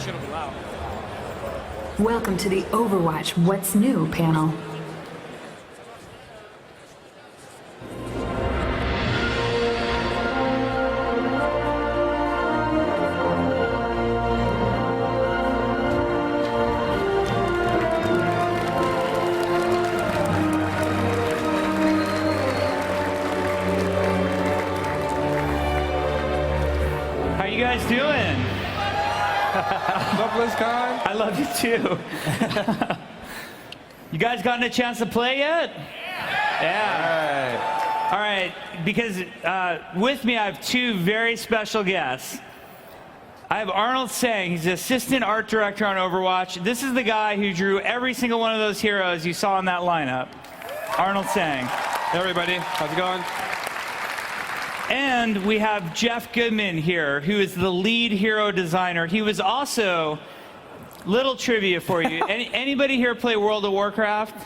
shit will be loud. Welcome to the Overwatch What's New panel. How you guys doing? Love BlizzCon. I love you too. You guys gotten a chance to play yet? Yeah. All right. Because with me, I have two very special guests. I have Arnold Sang. He's the assistant art director on Overwatch. This is the guy who drew every single one of those heroes you saw in that lineup. Arnold Sang. Hey everybody, how's it going? And we have Jeff Goodman here, who is the lead hero designer. He was also, little trivia for you. Anybody here play World of Warcraft?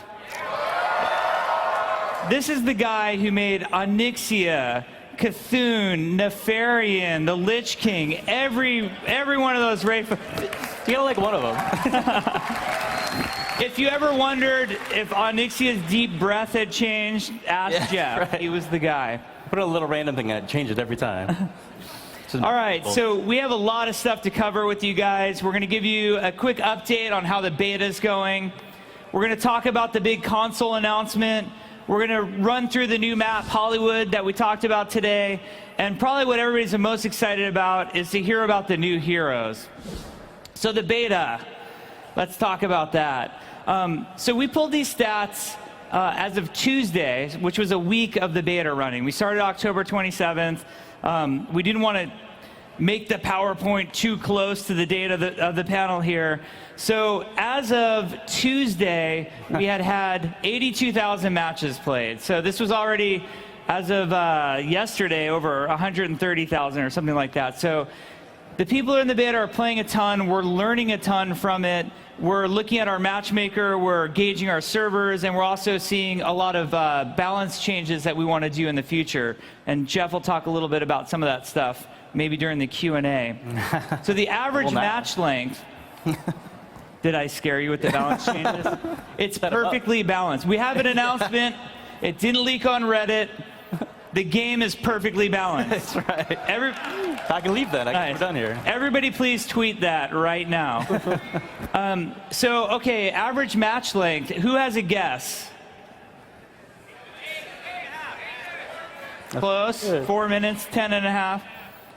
This is the guy who made Onyxia, Cthulhu, Nefarian, the Lich King, every one of those You gotta like one of them. If you ever wondered if Onyxia's deep breath had changed, ask Jeff. Right. He was the guy. Put a little random thing and change it every time. All right, so we have a lot of stuff to cover with you guys. We're going to give you a quick update on how the beta is going. We're going to talk about the big console announcement. We're going to run through the new map, Hollywood, that we talked about today. And probably what everybody's the most excited about is to hear about the new heroes. So the beta, let's talk about that. So we pulled these stats as of Tuesday, which was a week of the beta running. We started October 27th. We didn't want to make the PowerPoint too close to the date of the panel here. So as of Tuesday, we had 82,000 matches played. So this was already, as of yesterday, over 130,000 or something like that. So the people in the beta are playing a ton. We're learning a ton from it. We're looking at our matchmaker, we're gauging our servers, and we're also seeing a lot of balance changes that we want to do in the future. And Jeff will talk a little bit about some of that stuff, maybe during the Q&A. So the average match length, did I scare you with the balance changes? It's perfectly balanced. We have an announcement. It didn't leak on Reddit. The game is perfectly balanced. That's right. I can leave that. We're done here. Everybody please tweet that right now. Okay, average match length. Who has a guess? Close. 4 minutes, 10 and a half.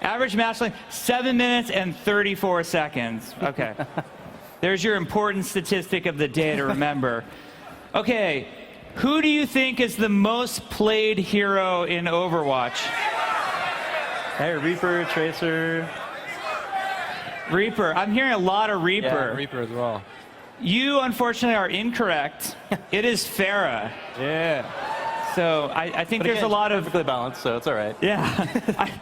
Average match length, 7 minutes and 34 seconds. Okay. There's your important statistic of the day to remember. Okay. Who do you think is the most played hero in Overwatch? Hey, Reaper, Tracer. Reaper. I'm hearing a lot of Reaper. Yeah, Reaper as well. You, unfortunately, are incorrect. It is Pharah. Yeah. So I think there's a lot of... perfectly balanced, so it's all right. Yeah.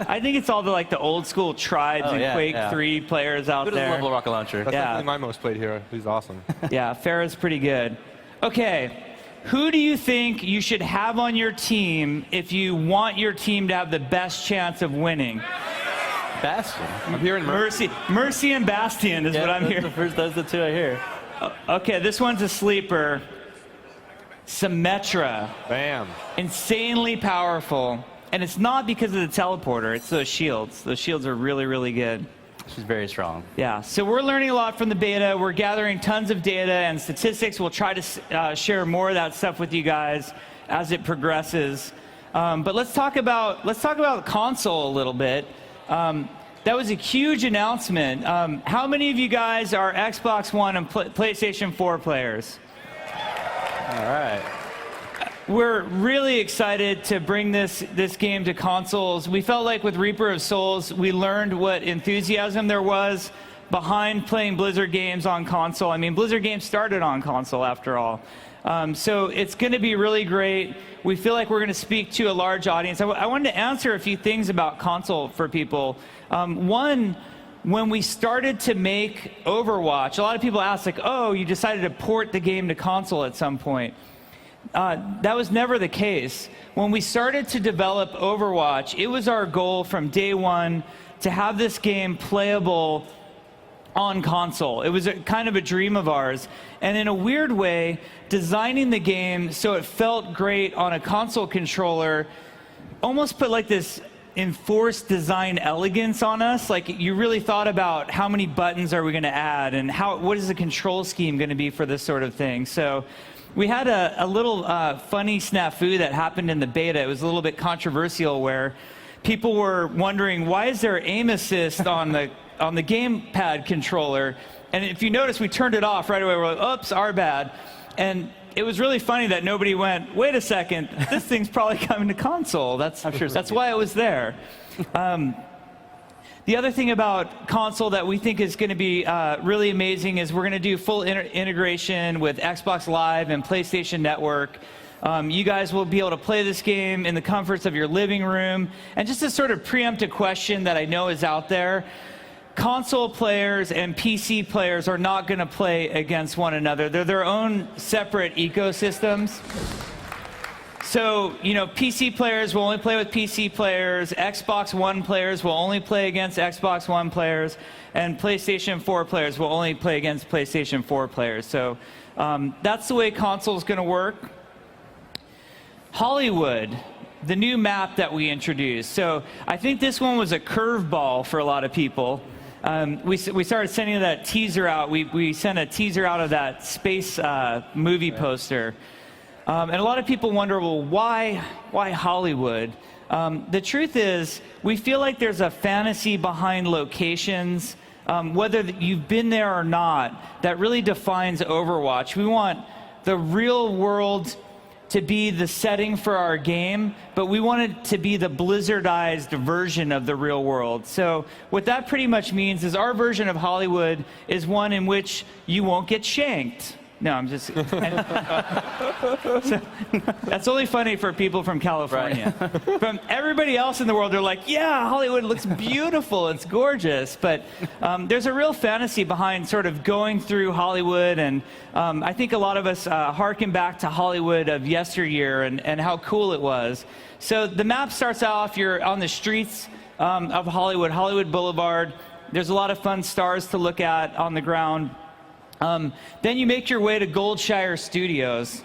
I think it's all the old school Tribes and Quake 3 players out there. Level rocket launcher. That's definitely my most played hero. He's awesome. Yeah, Pharah's pretty good. Okay. Who do you think you should have on your team if you want your team to have the best chance of winning? Bastion. I'm hearing Mercy and Bastion is what I'm hearing. Those are the two I hear. Okay, this one's a sleeper. Symmetra. Bam. Insanely powerful. And it's not because of the teleporter, it's those shields. Those shields are really, really good. She's very strong. Yeah, so we're learning a lot from the beta. We're gathering tons of data and statistics. We'll try to share more of that stuff with you guys as it progresses. But let's talk about console a little bit. That was a huge announcement. How many of you guys are Xbox One and PlayStation 4 players? All right. We're really excited to bring this game to consoles. We felt like with Reaper of Souls, we learned what enthusiasm there was behind playing Blizzard games on console. I mean, Blizzard games started on console after all. So it's going to be really great. We feel like we're going to speak to a large audience. I wanted to answer a few things about console for people. One, when we started to make Overwatch, a lot of people ask, like, oh, you decided to port the game to console at some point. That was never the case. When we started to develop Overwatch, it was our goal from day one to have this game playable on console. It was kind of a dream of ours. And in a weird way, designing the game so it felt great on a console controller almost put like this enforced design elegance on us. Like, you really thought about how many buttons are we going to add, and what is the control scheme going to be for this sort of thing. So we had a little funny snafu that happened in the beta. It was a little bit controversial, where people were wondering, why is there aim assist on the gamepad controller? And if you notice, we turned it off right away. We're like, oops, our bad. And it was really funny that nobody went, wait a second, this thing's probably coming to console. That's why it was there. The other thing about console that we think is going to be really amazing is we're going to do full integration with Xbox Live and PlayStation Network. You guys will be able to play this game in the comforts of your living room. And just to sort of preempt a question that I know is out there, console players and PC players are not going to play against one another. They're their own separate ecosystems. So, you know, PC players will only play with PC players, Xbox One players will only play against Xbox One players, and PlayStation 4 players will only play against PlayStation 4 players. So that's the way console's going to work. Hollywood, the new map that we introduced. So I think this one was a curveball for a lot of people. We started sending that teaser out. We sent a teaser out of that space movie poster. And a lot of people wonder, well, why Hollywood? The truth is, we feel like there's a fantasy behind locations, whether you've been there or not, that really defines Overwatch. We want the real world to be the setting for our game, but we want it to be the Blizzardized version of the real world. So what that pretty much means is our version of Hollywood is one in which you won't get shanked. No, I'm just... so, that's only funny for people from California. Right. From everybody else in the world, they're like, yeah, Hollywood looks beautiful, it's gorgeous. But there's a real fantasy behind sort of going through Hollywood, and I think a lot of us harken back to Hollywood of yesteryear and how cool it was. So the map starts off, you're on the streets of Hollywood, Hollywood Boulevard. There's a lot of fun stars to look at on the ground. Then you make your way to Goldshire Studios.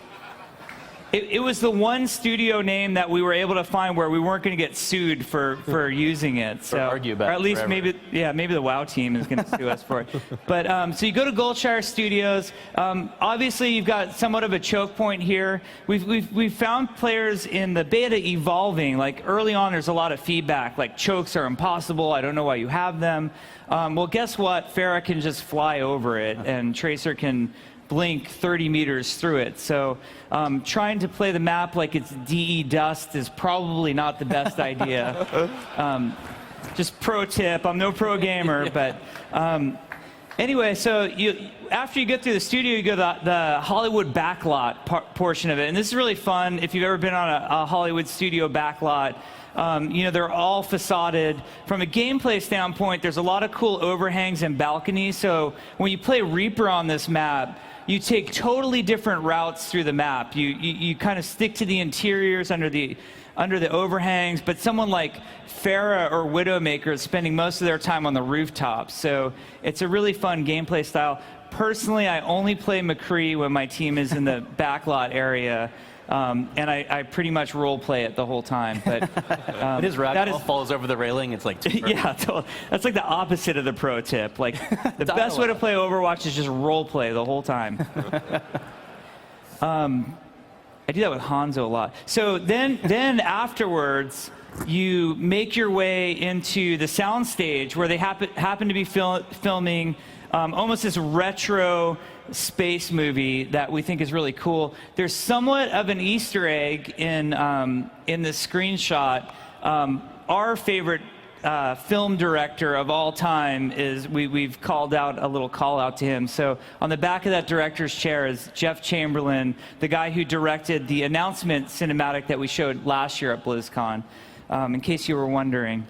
It was the one studio name that we were able to find where we weren't going to get sued for using it. So, or argue about or at least forever. maybe the WoW team is going to sue us for it. But so you go to Goldshire Studios. Obviously, you've got somewhat of a choke point here. We've found players in the beta evolving. Like early on, there's a lot of feedback. Like, chokes are impossible. I don't know why you have them. Well, guess what? Pharah can just fly over it, and Tracer can blink 30 meters through it. So trying to play the map like it's DE Dust is probably not the best idea. Just pro tip. I'm no pro gamer, but anyway, so after you get through the studio, you go to the Hollywood backlot portion of it. And this is really fun if you've ever been on a Hollywood studio backlot. You know, they're all facaded. From a gameplay standpoint, there's a lot of cool overhangs and balconies. So when you play Reaper on this map, you take totally different routes through the map. You kind of stick to the interiors under the overhangs, but someone like Pharah or Widowmaker is spending most of their time on the rooftops. So it's a really fun gameplay style. Personally, I only play McCree when my team is in the backlot area. And I pretty much role play it the whole time. But his ragdoll falls over the railing. It's like yeah, that's like the opposite of the pro tip. Like the best way to play Overwatch is just role play the whole time. I do that with Hanzo a lot. So then afterwards, you make your way into the soundstage where they happen to be filming almost this retro space movie that we think is really cool. There's somewhat of an Easter egg in this screenshot. Our favorite film director of all time is, we've called out a little call out to him. So on the back of that director's chair is Jeff Chamberlain, the guy who directed the announcement cinematic that we showed last year at BlizzCon, in case you were wondering.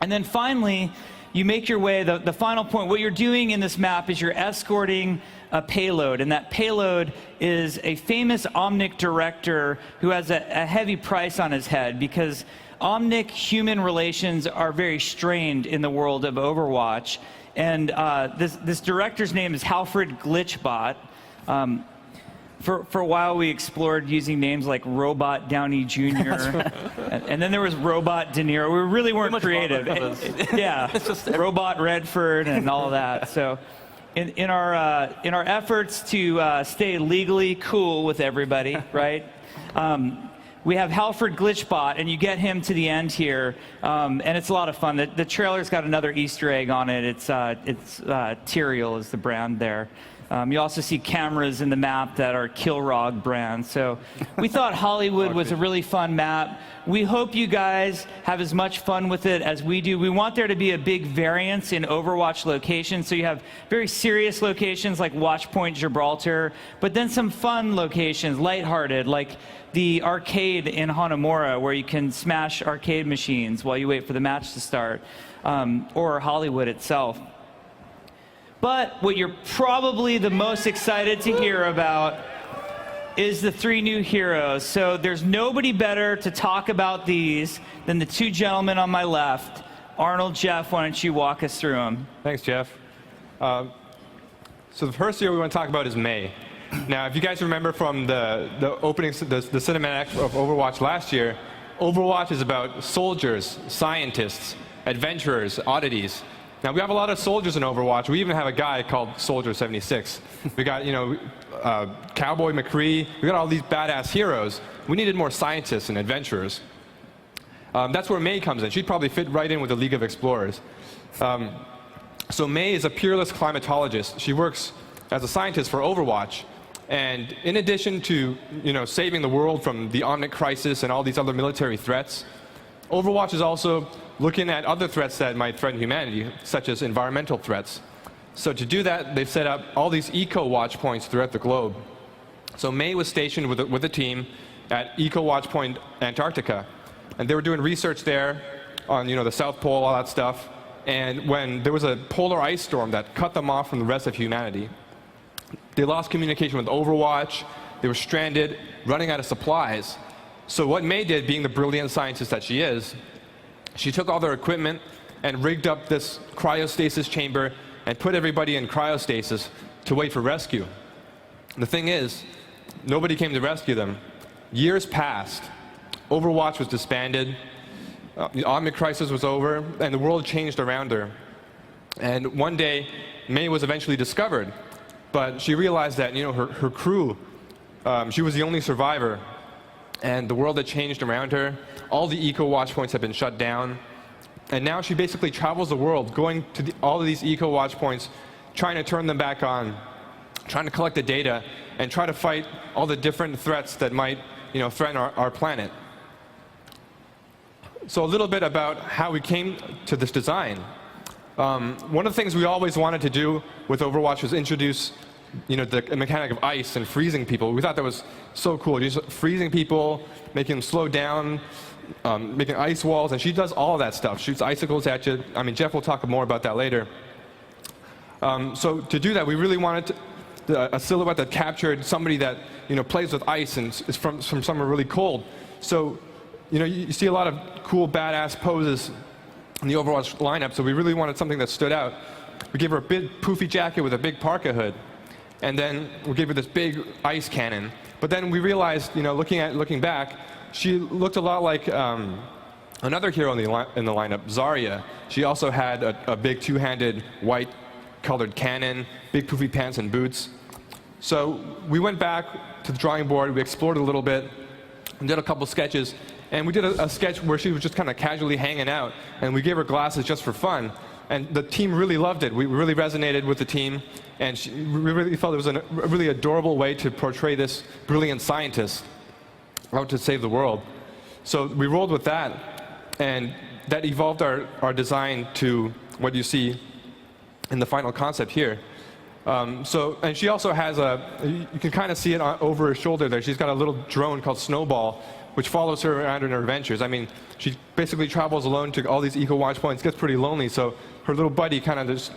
And then finally, you make your way, the final point, what you're doing in this map is you're escorting a payload, and that payload is a famous Omnic director who has a heavy price on his head, because Omnic human relations are very strained in the world of Overwatch. And this director's name is Halfred Glitchbot. For a while, we explored using names like Robot Downey Jr. and then there was Robot De Niro. We really weren't creative. Yeah, Robot Redford and all of that. So, in our efforts to stay legally cool with everybody, right? We have Halfred Glitchbot, and you get him to the end here, and it's a lot of fun. The trailer's got another Easter egg on it. It's Tyrael is the brand there. You also see cameras in the map that are Kilrog brand. So we thought Hollywood was a really fun map. We hope you guys have as much fun with it as we do. We want there to be a big variance in Overwatch locations. So you have very serious locations like Watchpoint Gibraltar, but then some fun locations, lighthearted, like the arcade in Hanamura, where you can smash arcade machines while you wait for the match to start, or Hollywood itself. But what you're probably the most excited to hear about is the 3 new heroes. So there's nobody better to talk about these than the 2 gentlemen on my left. Arnold, Jeff, why don't you walk us through them? Thanks, Jeff. So the first hero we want to talk about is Mei. Now, if you guys remember from the opening, the cinematic of Overwatch last year, Overwatch is about soldiers, scientists, adventurers, oddities. Now, we have a lot of soldiers in Overwatch. We even have a guy called Soldier 76. We got, Cowboy McCree. We got all these badass heroes. We needed more scientists and adventurers. That's where Mei comes in. She'd probably fit right in with the League of Explorers. So Mei is a peerless climatologist. She works as a scientist for Overwatch. And in addition to, saving the world from the Omnic crisis and all these other military threats, Overwatch is also looking at other threats that might threaten humanity, such as environmental threats. So to do that, they've set up all these eco-watch points throughout the globe. So Mei was stationed with a team at Eco-Watch Point Antarctica. And they were doing research there on the South Pole, all that stuff. And when there was a polar ice storm that cut them off from the rest of humanity, they lost communication with Overwatch. They were stranded, running out of supplies. So what Mei did, being the brilliant scientist that she is, she took all their equipment and rigged up this cryostasis chamber and put everybody in cryostasis to wait for rescue. The thing is, nobody came to rescue them. Years passed. Overwatch was disbanded. The Omnic crisis was over, and the world changed around her. And one day, Mei was eventually discovered, but she realized that her crew, she was the only survivor. And the world had changed around her. All the eco-watch points have been shut down. And now she basically travels the world, going to all of these eco-watch points, trying to turn them back on, trying to collect the data, and try to fight all the different threats that might threaten our planet. So a little bit about how we came to this design. One of the things we always wanted to do with Overwatch was introduce the mechanic of ice and freezing people. We thought that was so cool. Just freezing people, making them slow down, making ice walls, and she does all of that stuff. Shoots icicles at you. I mean, Jeff will talk more about that later. So to do that, we really wanted a silhouette that captured somebody that plays with ice and is from somewhere really cold. So you see a lot of cool, badass poses in the Overwatch lineup. So we really wanted something that stood out. We gave her a big poofy jacket with a big parka hood. And then we gave her this big ice cannon. But then we realized, looking back, she looked a lot like another hero in the lineup, Zarya. She also had a big 2-handed white-colored cannon, big poofy pants and boots. So we went back to the drawing board. We explored a little bit, and did a couple sketches. And we did a sketch where she was just kind of casually hanging out, and we gave her glasses just for fun. And the team really loved it. We really resonated with the team, and we really felt it was a really adorable way to portray this brilliant scientist out to save the world. So we rolled with that, and that evolved our design to what you see in the final concept here. And she also has you can kind of see it over her shoulder there. She's got a little drone called Snowball, which follows her around in her adventures. I mean, she basically travels alone to all these eco-watch points, gets pretty lonely, so her little buddy kind of just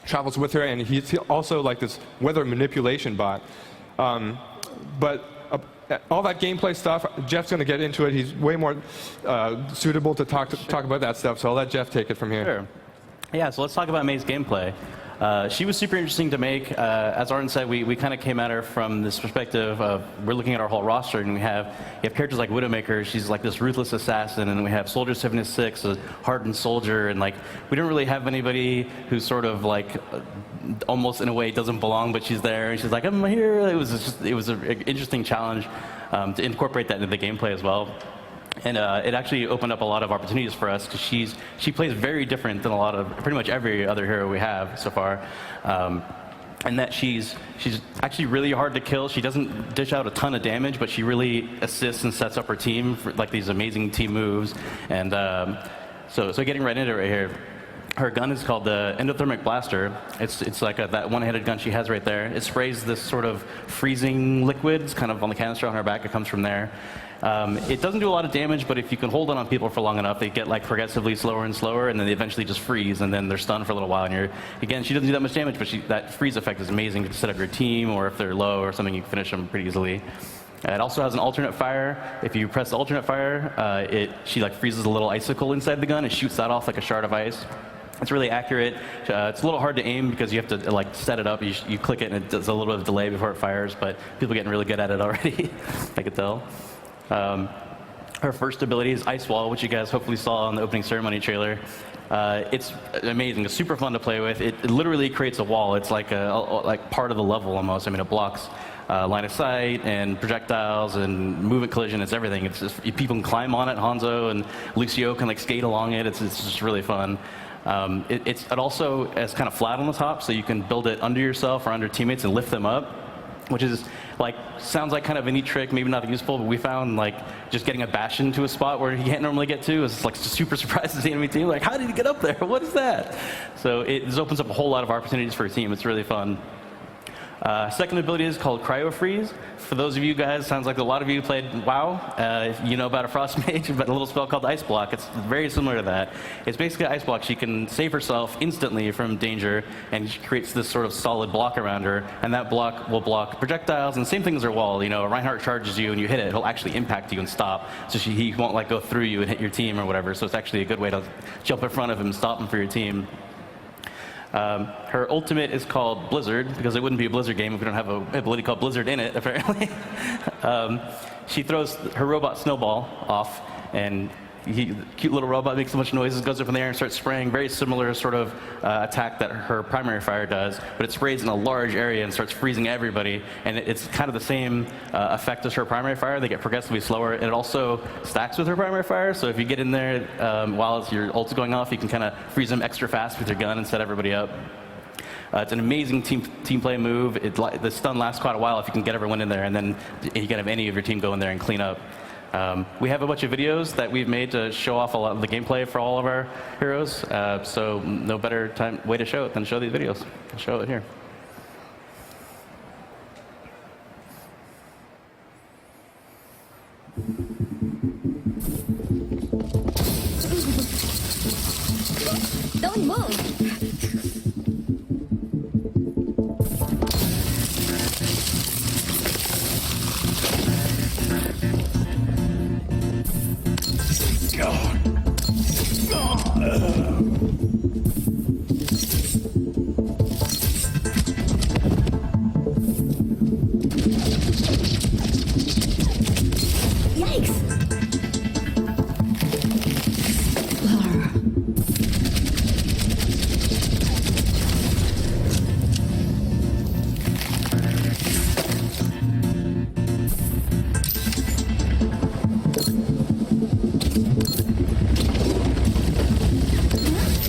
travels with her, and he's also like this weather manipulation bot. But all that gameplay stuff, Jeff's going to get into it. He's way more suitable to talk about that stuff, so I'll let Jeff take it from here. Sure. Yeah, so let's talk about May's gameplay. She was super interesting to make. As Arden said, we kind of came at her from this perspective of we're looking at our whole roster, and you have characters like Widowmaker. She's like this ruthless assassin, and we have Soldier 76, a hardened soldier, and like we don't really have anybody who's sort of like almost in a way doesn't belong, but she's there, and she's like, I'm here. It was an interesting challenge to incorporate that into the gameplay as well. And it actually opened up a lot of opportunities for us because she plays very different than a lot of pretty much every other hero we have so far, and that she's actually really hard to kill. She doesn't dish out a ton of damage, but she really assists and sets up her team for like these amazing team moves. And so getting right into it right here. Her gun is called the Endothermic Blaster. It's like that one-handed gun she has right there. It sprays this sort of freezing liquid. It's kind of on the canister on her back. It comes from there. It doesn't do a lot of damage, but if you can hold it on people for long enough, they get like progressively slower and slower, and then they eventually just freeze, and then they're stunned for a little while. And again, she doesn't do that much damage, but that freeze effect is amazing to set up your team, or if they're low or something, you can finish them pretty easily. It also has an alternate fire. If you press the alternate fire, she like freezes a little icicle inside the gun and shoots that off like a shard of ice. It's really accurate. It's a little hard to aim because you have to like set it up. You click it and it does a little bit of delay before it fires, but people are getting really good at it already, I could tell. Her first ability is Ice Wall, which you guys hopefully saw on the opening ceremony trailer. It's amazing. It's super fun to play with. It literally creates a wall. It's like part of the level almost. I mean, it blocks line of sight and projectiles and movement collision. It's everything. It's just, people can climb on it. Hanzo and Lucio can like skate along it. It's just really fun. It also is kind of flat on the top, so you can build it under yourself or under teammates and lift them up, which is like sounds like kind of a neat trick, maybe not useful, but we found like just getting a Bastion to a spot where he can't normally get to is like super surprised to the enemy team. Like, how did he get up there? What is that? So it just opens up a whole lot of opportunities for a team. It's really fun. Second ability is called Cryo Freeze. For those of you guys, sounds like a lot of you played WoW. You know about a Frost Mage, but a little spell called Ice Block. It's very similar to that. It's basically Ice Block. She can save herself instantly from danger, and she creates this sort of solid block around her, and that block will block projectiles, and same thing as her wall. You know, Reinhardt charges you, and you hit it, he'll actually impact you and stop, so he won't like go through you and hit your team or whatever, so it's actually a good way to jump in front of him and stop him for your team. Her ultimate is called Blizzard, because it wouldn't be a Blizzard game if we don't have an ability called Blizzard in it, apparently. She throws her robot Snowball off, and cute little robot makes a bunch of noises, goes up in the air and starts spraying. Very similar sort of attack that her primary fire does, but it sprays in a large area and starts freezing everybody. And it's kind of the same effect as her primary fire. They get progressively slower, and it also stacks with her primary fire. So if you get in there while your ult's going off, you can kind of freeze them extra fast with your gun and set everybody up. It's an amazing team play move. The stun lasts quite a while if you can get everyone in there, and then you can have any of your team go in there and clean up. We have a bunch of videos that we've made to show off a lot of the gameplay for all of our heroes, so no better way to show it than show these videos. I'll show it here. Don't move!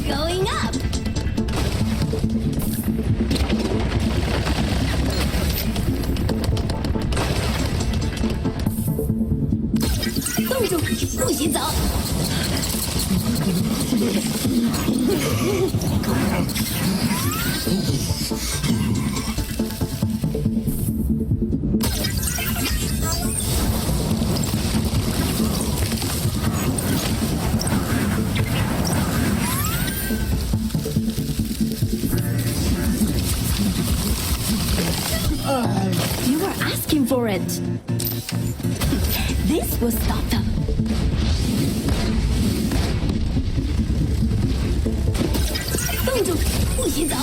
Going up! Don't do it! 不许走！ You were asking for it. This will stop them. 动作，不洗澡。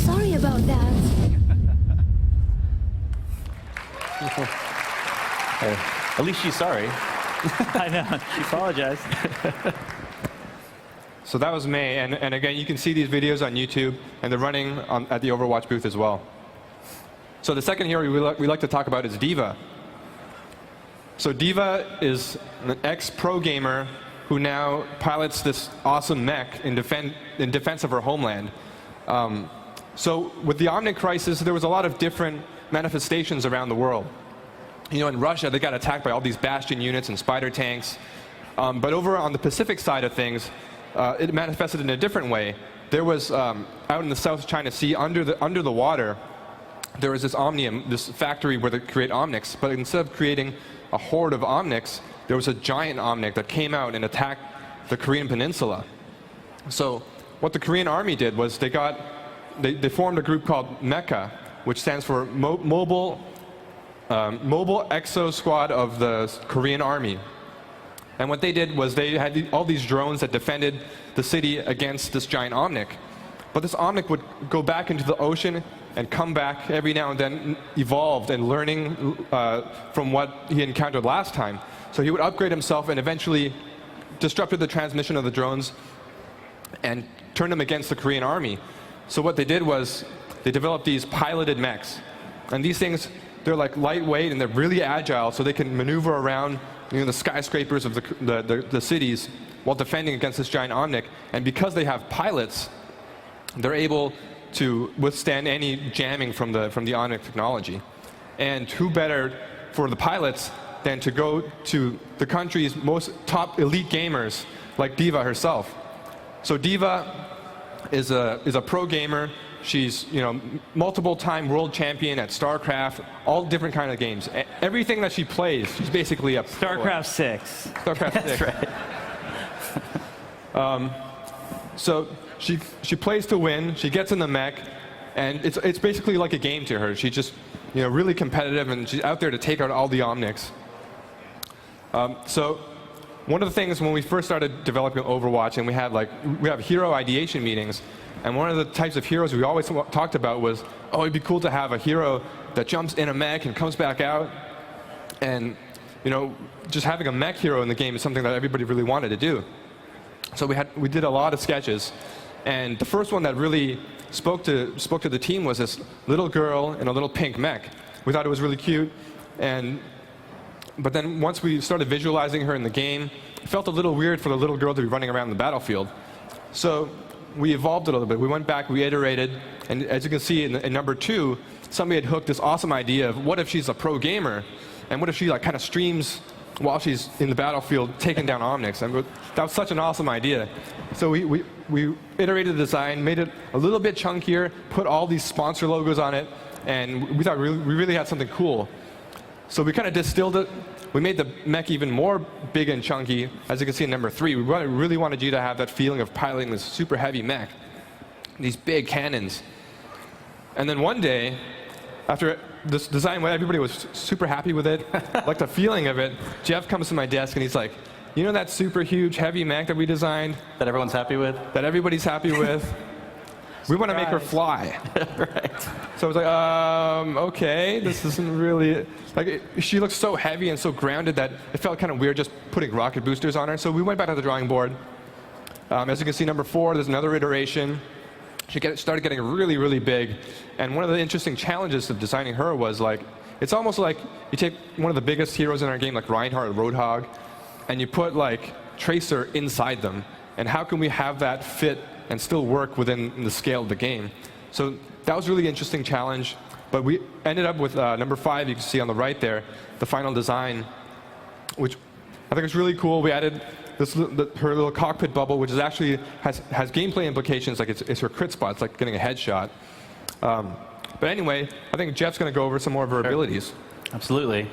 Sorry about that. At least she's sorry. I know. She apologized. So that was May, and again, you can see these videos on YouTube, and they're running at the Overwatch booth as well. So the second hero we like to talk about is D.Va. So D.Va is an ex-pro gamer who now pilots this awesome mech in defense of her homeland. So with the Omnic crisis, there was a lot of different manifestations around the world. You know, in Russia, they got attacked by all these Bastion units and spider tanks. But over on the Pacific side of things, it manifested in a different way. There was, out in the South China Sea, under the water, there was this Omnium, this factory where they create Omnics. But instead of creating a horde of Omnics, there was a giant Omnic that came out and attacked the Korean peninsula. So what the Korean army did was they formed a group called MECA, which stands for Mobile Exo Squad of the Korean Army. And what they did was they had all these drones that defended the city against this giant Omnic. But this Omnic would go back into the ocean and come back every now and then, evolved and learning from what he encountered last time. So he would upgrade himself and eventually disrupted the transmission of the drones and turned them against the Korean army. So what they did was they developed these piloted mechs. And these things, they're like lightweight and they're really agile, so they can maneuver around, you know, the skyscrapers of the cities while defending against this giant Omnic. And because they have pilots, they're able to withstand any jamming from the Omnic technology. And who better for the pilots than to go to the country's most top elite gamers like D.Va herself. So D.Va is a pro gamer. She's, you know, multiple-time world champion at StarCraft, all different kind of games. Everything that she plays, she's basically a pro. StarCraft 6. StarCraft 6. That's right. So she plays to win. She gets in the mech, and it's basically like a game to her. She's just, you know, really competitive, and she's out there to take out all the Omnics. So one of the things when we first started developing Overwatch, and we have hero ideation meetings, and one of the types of heroes we always talked about was, oh, it'd be cool to have a hero that jumps in a mech and comes back out. And, you know, just having a mech hero in the game is something that everybody really wanted to do. So we did a lot of sketches, and the first one that really spoke to the team was this little girl in a little pink mech. We thought it was really cute, but then once we started visualizing her in the game, it felt a little weird for the little girl to be running around the battlefield. So we evolved it a little bit. We went back, we iterated, and as you can see in number 2, somebody had hooked this awesome idea of what if she's a pro gamer, and what if she like kind of streams while she's in the battlefield taking down Omnics. And that was such an awesome idea. So we iterated the design, made it a little bit chunkier, put all these sponsor logos on it, and we thought we really had something cool. So we kind of distilled it. We made the mech even more big and chunky. As you can see in number 3, we really wanted you to have that feeling of piloting this super heavy mech, these big cannons. And then one day, after this design went, everybody was super happy with it, liked the feeling of it. Jeff comes to my desk and he's like, you know that super huge heavy mech that we designed? That everyone's happy with? That everybody's happy with? We want to make her fly. Right. So I was like, okay, this isn't really, like, she looks so heavy and so grounded that it felt kind of weird just putting rocket boosters on her. So we went back to the drawing board. As you can see, number 4, there's another iteration. She started getting really, really big. And one of the interesting challenges of designing her was, like, it's almost like you take one of the biggest heroes in our game, like Reinhardt or Roadhog, and you put, like, Tracer inside them. And how can we have that fit and still work within the scale of the game? So that was a really interesting challenge. But we ended up with number 5, you can see on the right there, the final design, which I think is really cool. We added her little cockpit bubble, which is actually has gameplay implications, like it's her crit spot. It's like getting a headshot. But anyway, I think Jeff's going to go over some more of her abilities. Absolutely.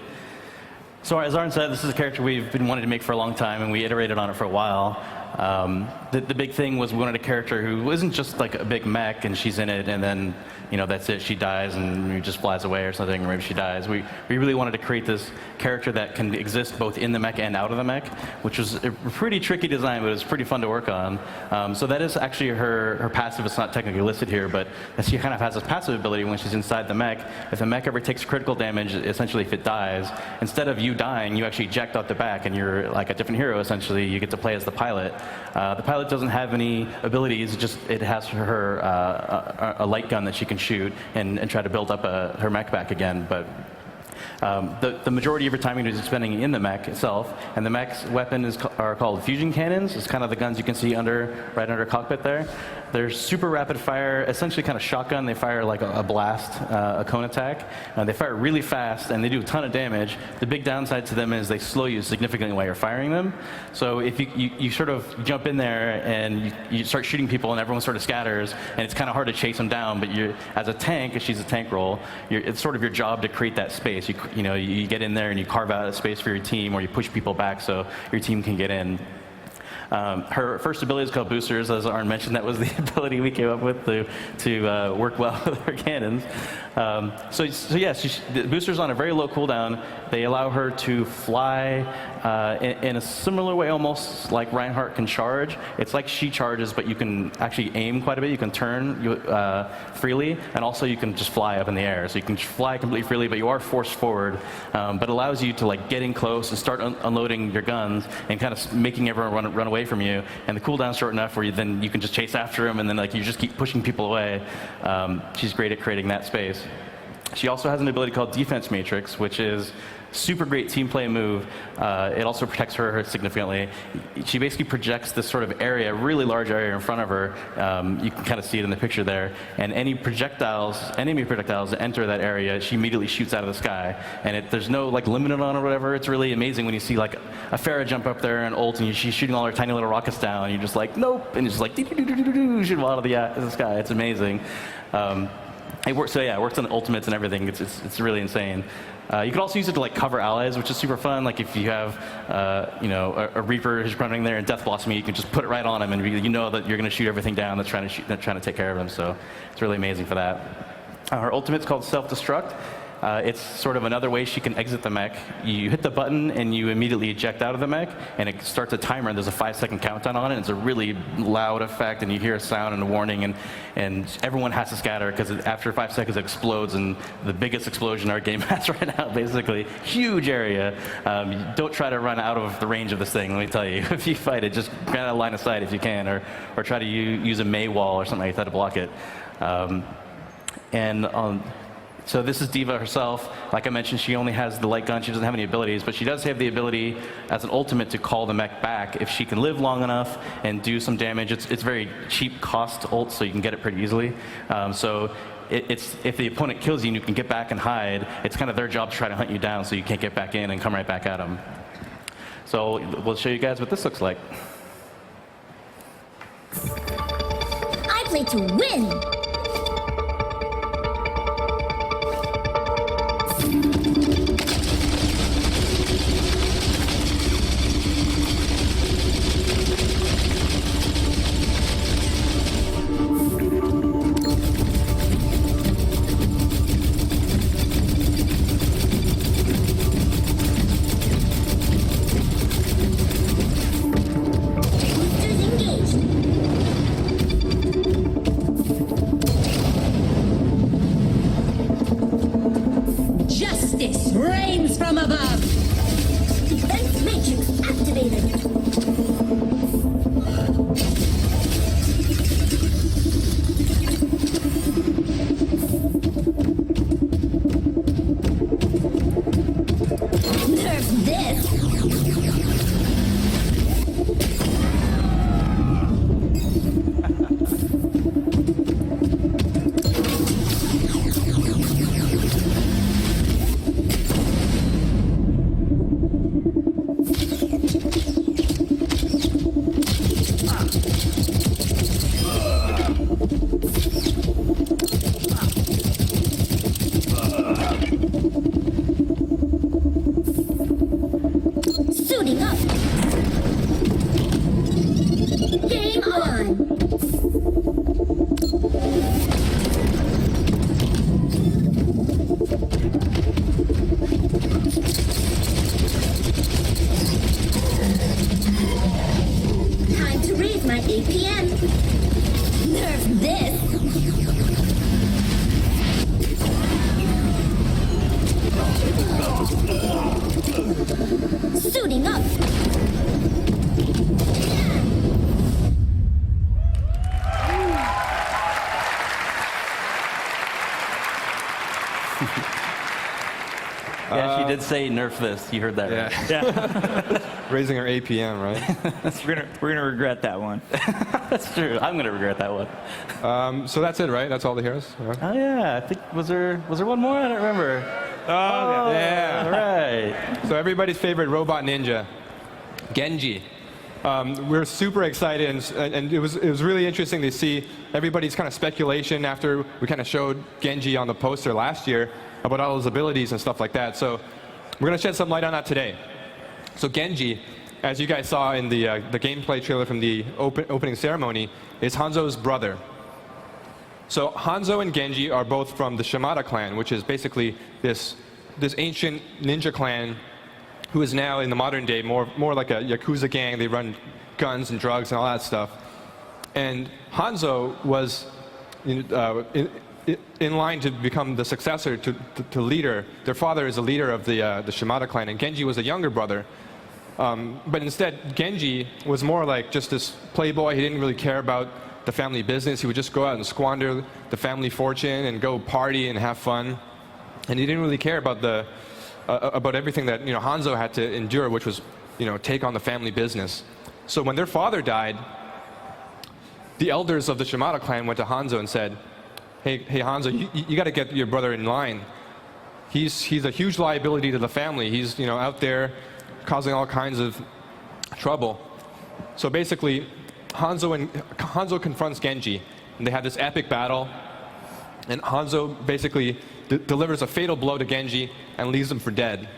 So as Arn said, this is a character we've been wanting to make for a long time, and we iterated on it for a while. The big thing was we wanted a character who isn't just like a big mech and she's in it and then that's it, she dies and she just flies away or something, or maybe she dies. We really wanted to create this character that can exist both in the mech and out of the mech, which was a pretty tricky design, but it was pretty fun to work on. So that is actually her passive. It's not technically listed here, but she kind of has this passive ability when she's inside the mech. If the mech ever takes critical damage, essentially if it dies, instead of you dying, you actually eject out the back and you're like a different hero, essentially. You get to play as the pilot. The pilot doesn't have any abilities, it has her a light gun that she can shoot and try to build up her mech back again. But the majority of your time you're spending in the mech itself, and the mech's weapon are called fusion cannons. It's kind of the guns you can see right under cockpit there. They're super rapid fire, essentially kind of shotgun. They fire like a blast, a cone attack. They fire really fast, and they do a ton of damage. The big downside to them is they slow you significantly while you're firing them. So if you sort of jump in there and you start shooting people, and everyone sort of scatters, and it's kind of hard to chase them down. But as a tank, if she's a tank role, it's sort of your job to create that space. You get in there and you carve out a space for your team, or you push people back so your team can get in. Her first ability is called boosters, as Arn mentioned. That was the ability we came up with to work well with her cannons. So yes, the boosters on a very low cooldown. They allow her to fly in a similar way, almost like Reinhardt can charge. It's like she charges, but you can actually aim quite a bit. You can turn freely, and also you can just fly up in the air. So you can fly completely freely, but you are forced forward. But it allows you to like get in close and start unloading your guns and kind of making everyone run away from you. And the cooldown's short enough where then you can just chase after them, and then like you just keep pushing people away. She's great at creating that space. She also has an ability called Defense Matrix, which is super great team play move. It also protects her significantly. She basically projects this sort of area, really large area in front of her. You can kind of see it in the picture there. And any enemy projectiles that enter that area, she immediately shoots out of the sky. And there's no like limit on it or whatever. It's really amazing when you see like a Pharah jump up there and ult, and she's shooting all her tiny little rockets down, and you're just like, nope, and it's just like shoot them out of the sky. It's amazing. It works on ultimates and everything. It's really insane. You can also use it to like cover allies, which is super fun. Like if you have a Reaper who's running there and Death Blossom, you can just put it right on him, and you know that you're going to shoot everything down that's trying to take care of him. So it's really amazing for that. Her ultimate's called Self-Destruct. It's sort of another way she can exit the mech. You hit the button and you immediately eject out of the mech, and it starts a timer, and there's a 5-second countdown on it. It's a really loud effect, and you hear a sound and a warning, and everyone has to scatter because after 5 seconds it explodes, and the biggest explosion our game has right now, basically. Huge area. Don't try to run out of the range of this thing, let me tell you. If you fight it, just get out of line of sight if you can, or try to use a May wall or something like that to block it. So this is D.Va herself. Like I mentioned, she only has the light gun. She doesn't have any abilities, but she does have the ability as an ultimate to call the mech back if she can live long enough and do some damage. It's very cheap cost ult, so you can get it pretty easily. So if the opponent kills you and you can get back and hide, it's kind of their job to try to hunt you down so you can't get back in and come right back at them. So we'll show you guys what this looks like. I play to win. Rains from above! Defense matrix activated! Nerf this! by 8 p.m. Nerf this! Suiting up! Yeah, she did say nerf this. You heard that right. Yeah. Raising her APM, right? we're gonna regret that one. That's true. I'm going to regret that one. So that's it, right? That's all the heroes? Yeah. Oh, yeah. I think, was there one more? I don't remember. Oh, yeah. All right. So everybody's favorite robot ninja, Genji. We're super excited, and it was really interesting to see everybody's kind of speculation after we kind of showed Genji on the poster last year about all his abilities and stuff like that. So we're going to shed some light on that today. So Genji, as you guys saw in the gameplay trailer from the opening ceremony, is Hanzo's brother. So Hanzo and Genji are both from the Shimada clan, which is basically this ancient ninja clan who is now in the modern day more like a Yakuza gang. They run guns and drugs and all that stuff. And Hanzo was in line to become the successor to leader. Their father is a leader of the Shimada clan, and Genji was a younger brother. But instead, Genji was more like just this playboy. He didn't really care about the family business. He would just go out and squander the family fortune and go party and have fun. And he didn't really care about everything that Hanzo had to endure, which was take on the family business. So when their father died, the elders of the Shimada clan went to Hanzo and said, Hey Hanzo, you got to get your brother in line. He's a huge liability to the family. He's out there causing all kinds of trouble. So basically, Hanzo confronts Genji, and they have this epic battle. And Hanzo basically delivers a fatal blow to Genji and leaves him for dead.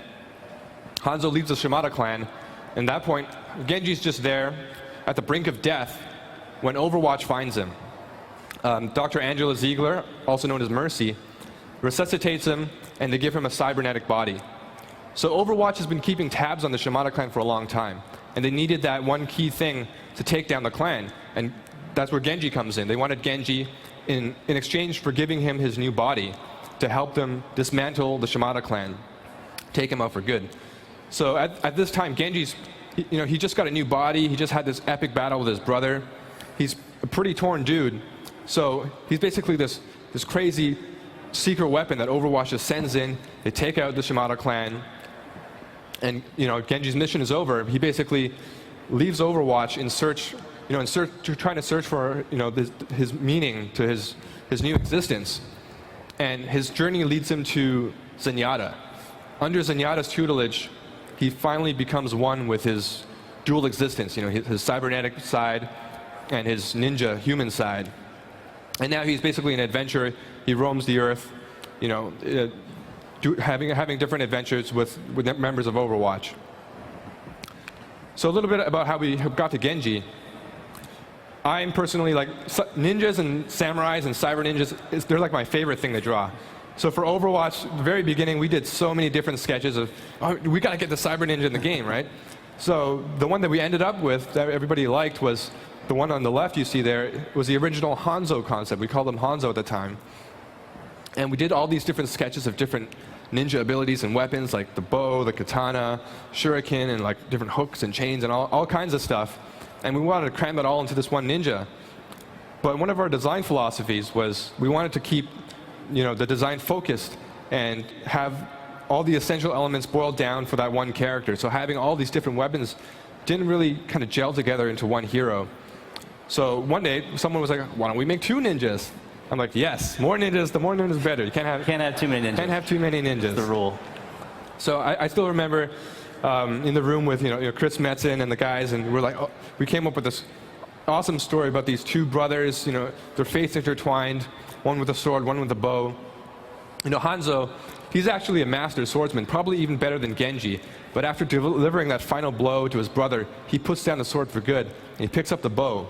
Hanzo leaves the Shimada clan, and at that point, Genji's just there at the brink of death when Overwatch finds him. Dr. Angela Ziegler, also known as Mercy, resuscitates him, and they give him a cybernetic body. So Overwatch has been keeping tabs on the Shimada clan for a long time, and they needed that one key thing to take down the clan, and that's where Genji comes in. They wanted Genji in exchange for giving him his new body to help them dismantle the Shimada clan, take him out for good. So at this time, Genji's, he just got a new body. He just had this epic battle with his brother. He's a pretty torn dude. So he's basically this crazy secret weapon that Overwatch just sends in. They take out the Shimada clan, and Genji's mission is over. He basically leaves Overwatch trying to search for his meaning to his new existence. And his journey leads him to Zenyatta. Under Zenyatta's tutelage, he finally becomes one with his dual existence, his cybernetic side and his ninja human side. And now he's basically an adventurer. He roams the earth, having different adventures with members of Overwatch. So a little bit about how we got to Genji. I'm personally like ninjas and samurais and cyber ninjas. They're like my favorite thing to draw. So for Overwatch, the very beginning, we did so many different sketches of, we got to get the cyber ninja in the game, right? So the one that we ended up with that everybody liked was the one on the left you see there. Was the original Hanzo concept. We called him Hanzo at the time. And we did all these different sketches of different ninja abilities and weapons, like the bow, the katana, shuriken, and like different hooks and chains and all kinds of stuff. And we wanted to cram that all into this one ninja. But one of our design philosophies was we wanted to keep the design focused and have all the essential elements boiled down for that one character. So having all these different weapons didn't really kind of gel together into one hero. So one day, someone was like, why don't we make 2 ninjas? I'm like, yes, more ninjas, the more ninjas better. You can't have too many ninjas. Can't have too many ninjas. That's the rule. So I still remember in the room with Chris Metzen and the guys, and we came up with this awesome story about these 2 brothers. Their fates intertwined, one with a sword, one with a bow. Hanzo, he's actually a master swordsman, probably even better than Genji. But after delivering that final blow to his brother, he puts down the sword for good, and he picks up the bow.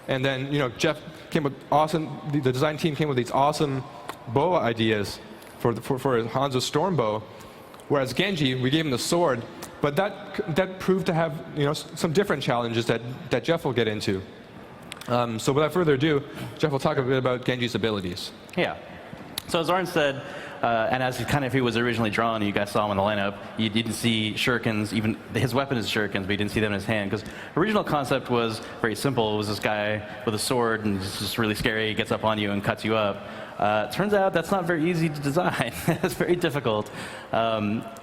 And then Jeff came with the design team came with these awesome bow ideas for Hanzo's storm bow. Whereas Genji, we gave him the sword, but that proved to have some different challenges that Jeff will get into. So without further ado, Jeff will talk a bit about Genji's abilities. Yeah. So as Arn said, and as he was originally drawn, you guys saw him in the lineup, you didn't see shurikens, even his weapon is shurikens, but you didn't see them in his hand. Because original concept was very simple. It was this guy with a sword, and it's just really scary. He gets up on you and cuts you up. Turns out that's not very easy to design. It's very difficult.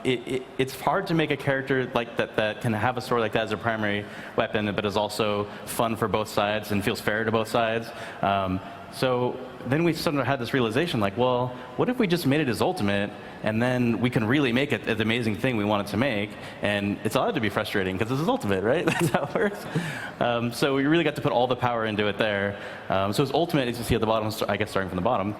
It's hard to make a character like that can have a sword like that as a primary weapon, but is also fun for both sides and feels fair to both sides. So then we sort of had this realization, like, well, what if we just made it his ultimate, and then we can really make it the amazing thing we wanted to make, and it's allowed to be frustrating because it's his ultimate, right? That's how it works. So we really got to put all the power into it there. So his ultimate, as you see at the bottom, I guess starting from the bottom,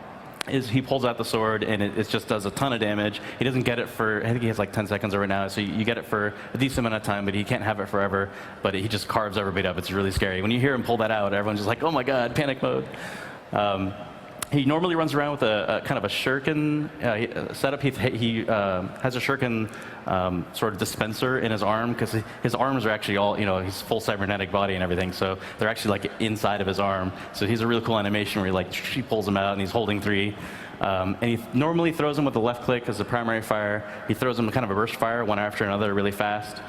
is he pulls out the sword, and it just does a ton of damage. He doesn't get it for, I think he has like 10 seconds right now, so you get it for a decent amount of time, but he can't have it forever, but he just carves everybody up. It's really scary. When you hear him pull that out, everyone's just like, oh my god, panic mode. He normally runs around with a kind of a shuriken setup. He has a shuriken sort of dispenser in his arm, because his arms are actually all, he's full cybernetic body and everything, so they're actually like inside of his arm. So he's a really cool animation where he pulls them out and he's holding 3. And he normally throws them with the left click as the primary fire. He throws them kind of a burst fire, one after another, really fast.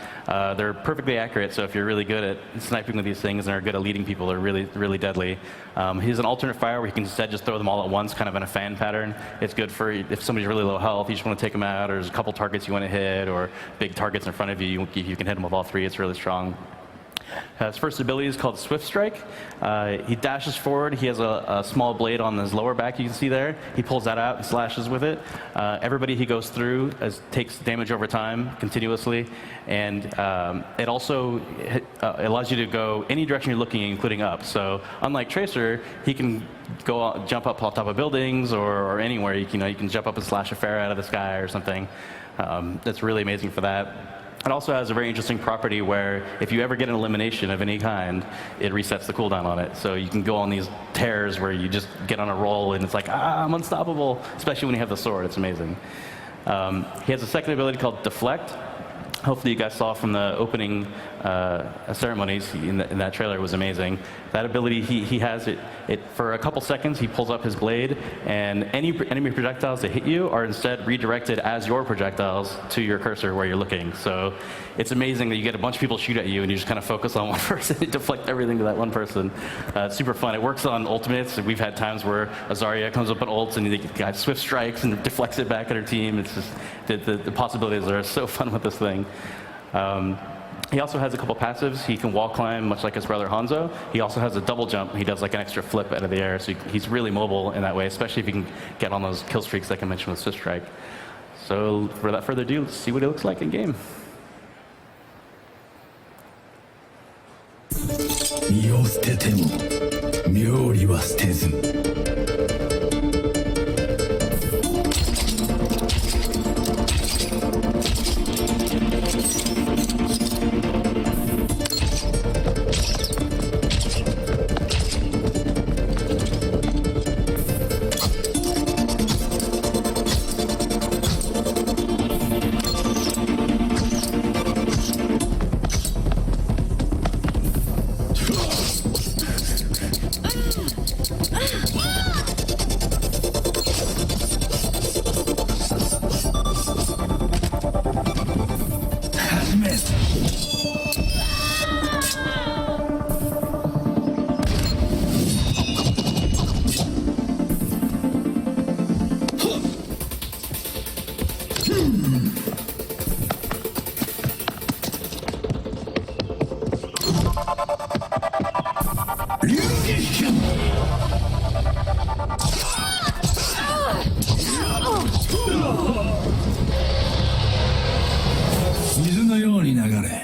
They're perfectly accurate, so if you're really good at sniping with these things and are good at leading people, they're really, really deadly. He has an alternate fire where you can instead just throw them all at once, kind of in a fan pattern. It's good for if somebody's really low health, you just want to take them out, or there's a couple targets you want to hit, or big targets in front of you, you can hit them with all 3. It's really strong. His first ability is called Swift Strike. He dashes forward. He has a small blade on his lower back, you can see there. He pulls that out and slashes with it. Everybody he goes through takes damage over time, continuously. And it also allows you to go any direction you're looking, including up. So unlike Tracer, he can jump up on top of buildings or anywhere. You can jump up and slash a fair out of the sky or something. That's really amazing for that. It also has a very interesting property where if you ever get an elimination of any kind, it resets the cooldown on it. So you can go on these tears where you just get on a roll and it's like, I'm unstoppable, especially when you have the sword. It's amazing. He has a second ability called Deflect. Hopefully you guys saw from the opening ceremonies in that trailer. It was amazing. That ability, he has it for a couple seconds. He pulls up his blade, and any enemy projectiles that hit you are instead redirected as your projectiles to your cursor where you're looking. So it's amazing that you get a bunch of people shoot at you, and you just kind of focus on one person and deflect everything to that one person. It's super fun. It works on ultimates. We've had times where Azaria comes up on ults, and the guy swift strikes and deflects it back at her team. It's just the possibilities are so fun with this thing. He also has a couple passives. He can wall climb, much like his brother Hanzo. He also has a double jump. He does like an extra flip out of the air, so he's really mobile in that way, especially if he can get on those kill streaks like I mentioned with Swift Strike. So without further ado, let's see what it looks like in game. 身を捨てても妙理は捨てず 水のように流れ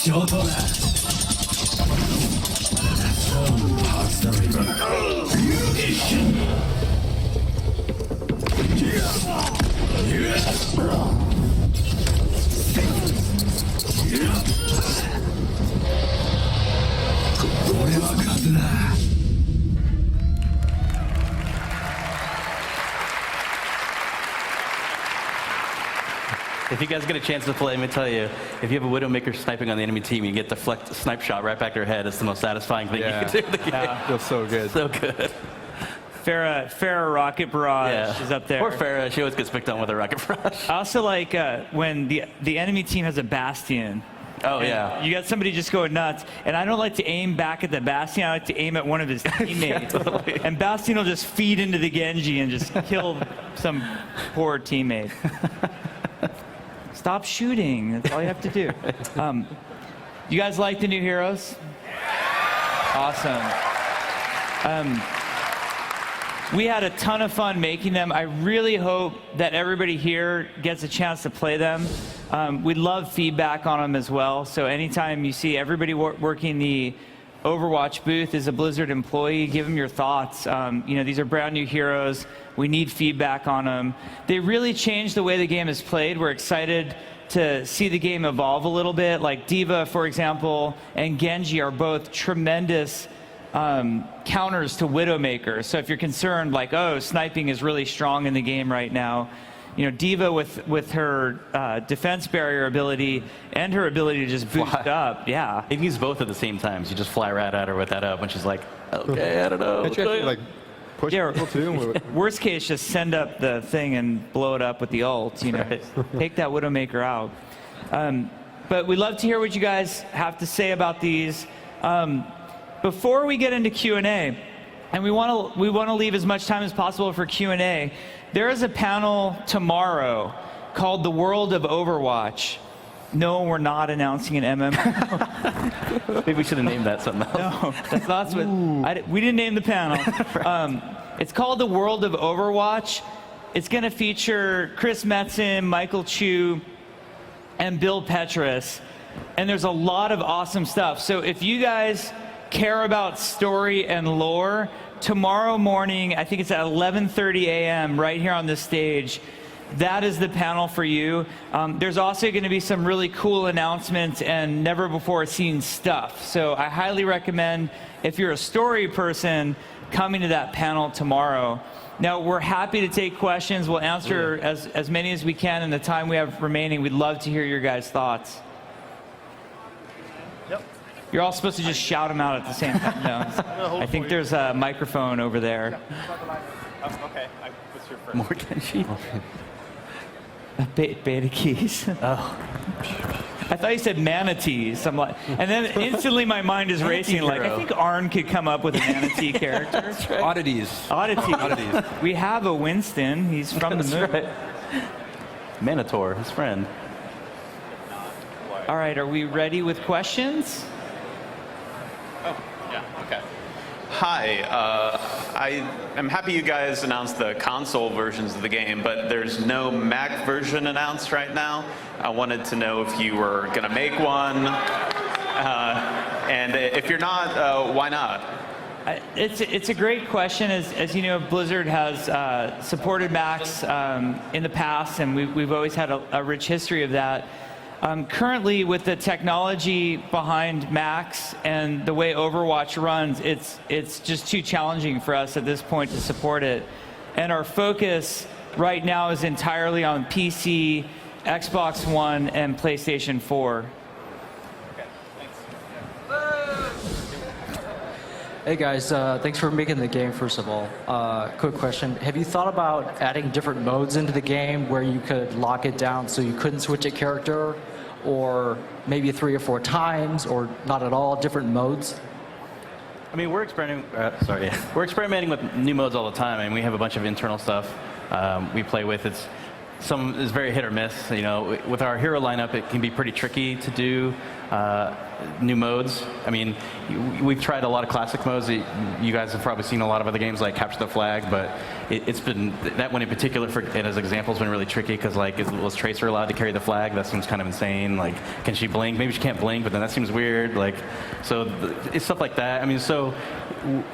上等だ 俺は勝つな If you guys get a chance to play, let me tell you, if you have a Widowmaker sniping on the enemy team, you get deflect snipe shot right back to her head. It's the most satisfying thing you can do in the game. Feels so good. So good. Farrah Rocket Barrage is up there. Poor Farrah, she always gets picked on with a rocket barrage. I also like when the enemy team has a Bastion. Oh, And yeah. you got somebody just going nuts, and I don't like to aim back at the Bastion. I like to aim at one of his teammates. Totally. And Bastion will just feed into the Genji and just kill some poor teammate. Stop shooting. That's all you have to do. You guys like the new heroes? Awesome. We had a ton of fun making them. I really hope that everybody here gets a chance to play them. We'd love feedback on them as well. So anytime you see everybody working the Overwatch booth as a Blizzard employee, give them your thoughts. These are brand new heroes. We need feedback on them. They really changed the way the game is played. We're excited to see the game evolve a little bit. Like D.Va, for example, and Genji are both tremendous counters to Widowmaker. So if you're concerned, like, oh, sniping is really strong in the game right now, D.Va with her defense barrier ability and her ability to just boost up, You can use both at the same time. So you just fly right at her with that up, and she's like, okay, I don't know. Can't you actually, like, push people too? Worst case, just send up the thing and blow it up with the ult. Right. Take that Widowmaker out. But we'd love to hear what you guys have to say about these. Before we get into Q&A, and we want to leave as much time as possible for Q&A, there is a panel tomorrow called The World of Overwatch. No, we're not announcing an MMO. Maybe we should have named that something else. No, that's what we didn't name the panel. It's called The World of Overwatch. It's going to feature Chris Metzen, Michael Chu, and Bill Petras. And there's a lot of awesome stuff. So if you guys care about story and lore, tomorrow morning, I think it's at 11:30 a.m. right here on this stage, that is the panel for you. There's also going to be some really cool announcements and never before seen stuff. So I highly recommend, if you're a story person, coming to that panel tomorrow. Now, we're happy to take questions. We'll answer as many as we can in the time we have remaining. We'd love to hear your guys' thoughts. You're all supposed to just shout them out at the same time. No. I think there's a microphone over there. Okay. What's your first? More Genji? Beta keys. Oh. I thought you said manatees. I'm like, and then instantly my mind is racing. Like, I think Arn could come up with a manatee character. That's right. Oddities. Oddities. We have a Winston. He's from the moon. Right. Manator, his friend. All right, are we ready with questions? Okay. Hi, I am happy you guys announced the console versions of the game, but there's no Mac version announced right now. I wanted to know if you were going to make one, and if you're not, why not? It's a great question. As you know, Blizzard has supported Macs in the past, and we've always had a rich history of that. Currently, with the technology behind Macs and the way Overwatch runs, it's just too challenging for us at this point to support it. And our focus right now is entirely on PC, Xbox One, and PlayStation 4. Hey guys, thanks for making the game, first of all. Quick question. Have you thought about adding different modes into the game where you could lock it down so you couldn't switch a character, or maybe 3 or 4 times, or not at all, different modes? I mean, we're experimenting with new modes all the time, and we have a bunch of internal stuff we play with. Some is very hit or miss. With our hero lineup, it can be pretty tricky to do new modes. I mean, we've tried a lot of classic modes. You guys have probably seen a lot of other games like Capture the Flag, but it's been, that one in particular, and as example, has been really tricky because, like, was Tracer allowed to carry the flag? That seems kind of insane. Like, can she blink? Maybe she can't blink, but then that seems weird. Like, so it's stuff like that. I mean, so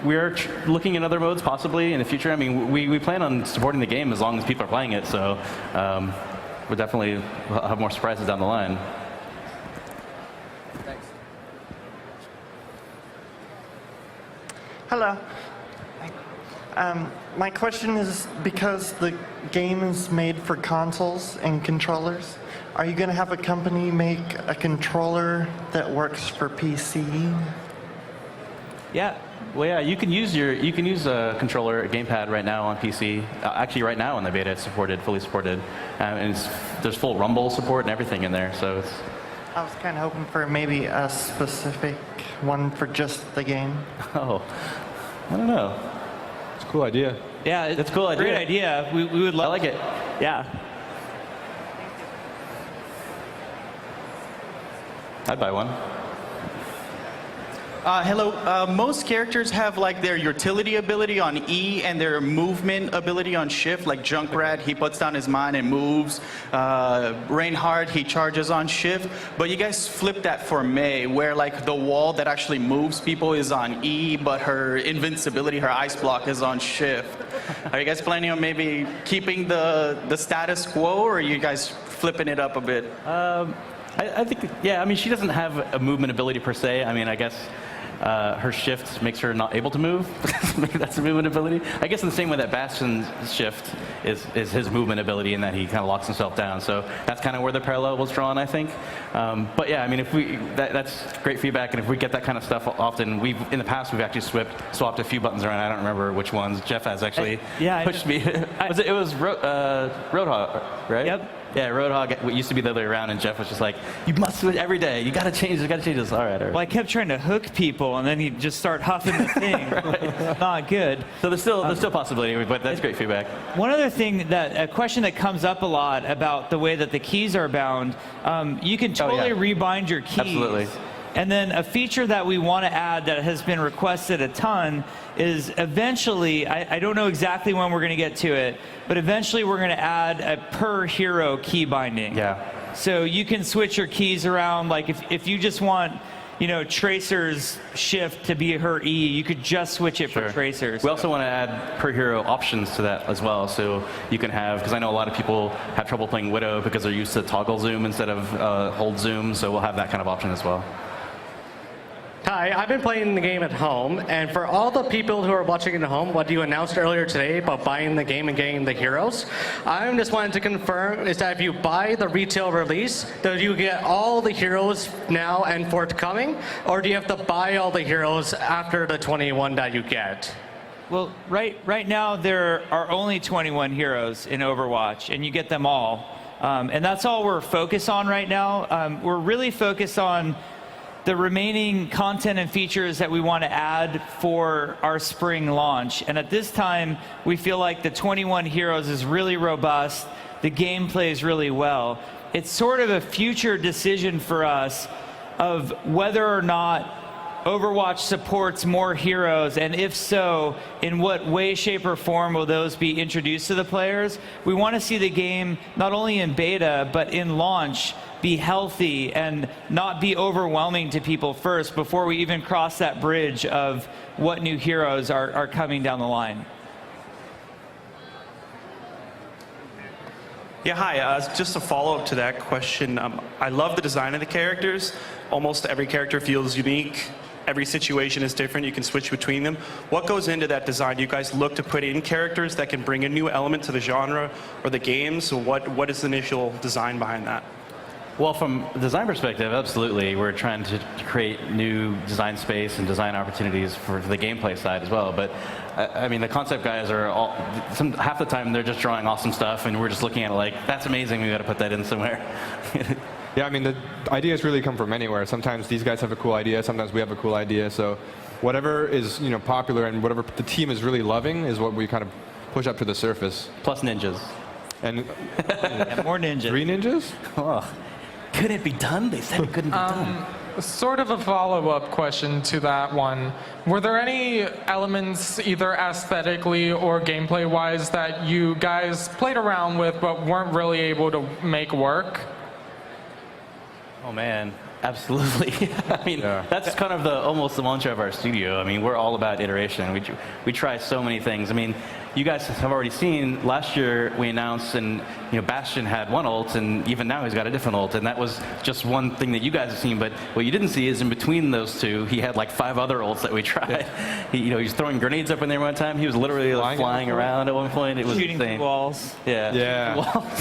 we're looking at other modes possibly in the future. I mean, we plan on supporting the game as long as people are playing it, so we'll definitely have more surprises down the line. Thanks. Hello. My question is, because the game is made for consoles and controllers, are you going to have a company make a controller that works for PC? Yeah. Well, yeah, you can use a controller, a gamepad right now on PC. Actually, right now in the beta, it's supported, fully supported, and there's full Rumble support and everything in there. So it's. I was kind of hoping for maybe a specific one for just the game. Oh, I don't know. It's a cool idea. Yeah, it's a cool idea. Great idea. We would love. I like it. Yeah. I'd buy one. Hello. Most characters have like their utility ability on E and their movement ability on Shift. Like Junkrat, he puts down his mind and moves. Reinhardt, he charges on Shift. But you guys flip that for Mei, where like the wall that actually moves people is on E, but her invincibility, her ice block, is on Shift. Are you guys planning on maybe keeping the status quo, or are you guys flipping it up a bit? I think, yeah. I mean, she doesn't have a movement ability per se. I mean, I guess. Her shift makes her not able to move. Maybe that's a movement ability. I guess in the same way that Bastion's shift is his movement ability in that he kind of locks himself down. So that's kind of where the parallel was drawn, I think. But yeah, I mean, if that's great feedback, and if we get that kind of stuff often, in the past we've actually swapped a few buttons around. I don't remember which ones. Jeff has actually pushed me. It was Roadhog, right? Yep. Yeah, Roadhog. It used to be the other way around, and Jeff was just like, "You must switch every day. You got to change this. Got to change this." All right. Well, I kept trying to hook people, and then he'd just start huffing the thing. Right. Not good. So there's still possibility, but that's great feedback. One other thing a question that comes up a lot about the way that the keys are bound, you can totally rebind your keys. Absolutely. And then a feature that we want to add that has been requested a ton is eventually, I don't know exactly when we're going to get to it, but eventually we're going to add a per hero key binding. Yeah. So you can switch your keys around. Like if you just want, Tracer's shift to be her E, you could just switch it for Tracer's. We also want to add per hero options to that as well. So you can have, because I know a lot of people have trouble playing Widow because they're used to toggle zoom instead of hold zoom. So we'll have that kind of option as well. Hi, I've been playing the game at home, and for all the people who are watching at home, what you announced earlier today about buying the game and getting the heroes, I just wanted to confirm is that if you buy the retail release, do you get all the heroes now and forthcoming, or do you have to buy all the heroes after the 21 that you get? Well, right now there are only 21 heroes in Overwatch, and you get them all. And that's all we're focused on right now. We're really focused on the remaining content and features that we want to add for our spring launch. And at this time, we feel like the 21 heroes is really robust. The game plays really well. It's sort of a future decision for us of whether or not Overwatch supports more heroes, and if so, in what way, shape, or form will those be introduced to the players? We want to see the game, not only in beta, but in launch, be healthy and not be overwhelming to people first before we even cross that bridge of what new heroes are coming down the line. Yeah, hi. Just a follow-up to that question. I love the design of the characters. Almost every character feels unique. Every situation is different. You can switch between them. What goes into that design? Do you guys look to put in characters that can bring a new element to the genre or the games? So what is the initial design behind that? Well, from a design perspective, absolutely. We're trying to create new design space and design opportunities for the gameplay side as well. But I mean, the concept guys are half the time they're just drawing awesome stuff, and we're just looking at it like, that's amazing. We got to put that in somewhere. Yeah, I mean, the ideas really come from anywhere. Sometimes these guys have a cool idea. Sometimes we have a cool idea. So whatever is popular and whatever the team is really loving is what we kind of push up to the surface. Plus ninjas. And more ninjas. 3 ninjas? Oh. Could it be done? They said it couldn't be done. Sort of a follow-up question to that one. Were there any elements, either aesthetically or gameplay-wise, that you guys played around with but weren't really able to make work? Oh, man. Absolutely. I mean, that's kind of almost the mantra of our studio. I mean, we're all about iteration. We try so many things. I mean, you guys have already seen, last year we announced, and Bastion had one ult, and even now he's got a different ult, and that was just one thing that you guys have seen. But what you didn't see is in between those two, he had like 5 other ults that we tried. He was throwing grenades up in there one time. He was literally flying around at one point. It was shooting insane. walls. Yeah. Walls.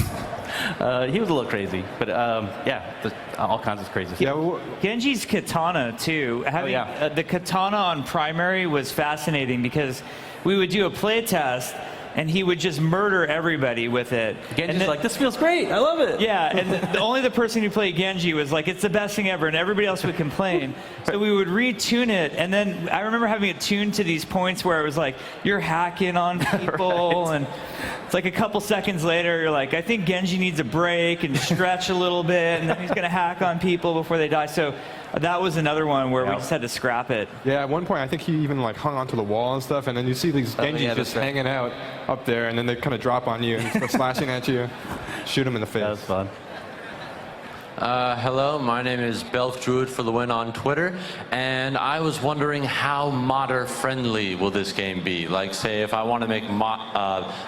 He was a little crazy, but all kinds of crazy stuff. Genji's katana too. Having the katana on primary was fascinating because we would do a play test and he would just murder everybody with it. Genji's like, this feels great, I love it. Yeah, and only the person who played Genji was like, it's the best thing ever, and everybody else would complain. So we would retune it, and then I remember having it tuned to these points where it was like, you're hacking on people, and it's like a couple seconds later, you're like, I think Genji needs a break and stretch a little bit, and then he's gonna hack on people before they die. So that was another one where we just had to scrap it. Yeah, at one point I think he even like hung onto the wall and stuff, and then you see these Genjis just hanging out up there, and then they kind of drop on you and start slashing at you, shoot them in the face. That was fun. Hello, my name is Belf Druid for the win on Twitter, and I was wondering how modder friendly will this game be? Like, say, if I want to make